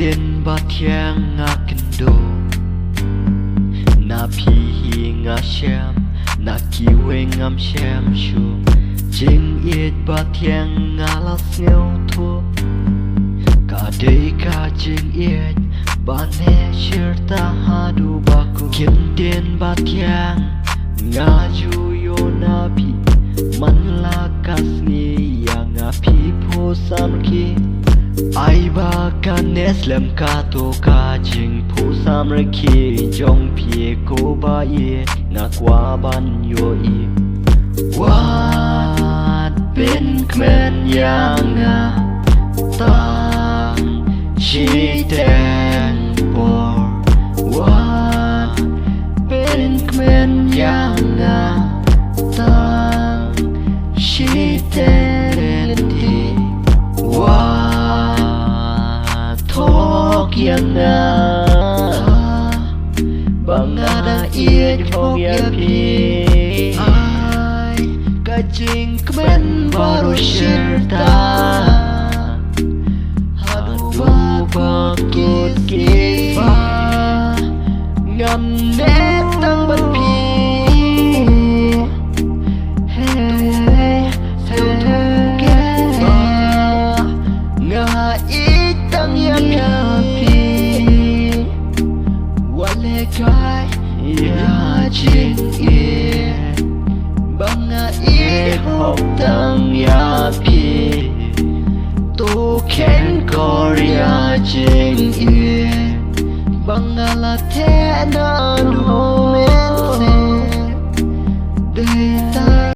tên ba thiang ngã kinh đô na phi hi ngã xem na ki we ngam xem shu chính yết ba thiang ngã la nghèo thua cả đây cả chính yết ba ne shir ta ha du ba ku kim tên ba thiang ngã ju yo na phi man la kas ni ya ngã phi pho sam ki ai ba ka neslem ka to ka jing phu sam ra ki jong phi ko ba ye na kwa ban yo i wat ben kmen yang nga ta chi ten por wat ben kmen yang nga ta chi ten di yang na bangada iet phok ya phi ai ka jing kmen baru shirta hadu ba kit ki fa ngam ne tang ban phi hey sao thu ke ba nga it tang yang kai ya jing ye banga ye hok tang ya pi to ken kor ya jing ye banga la te na no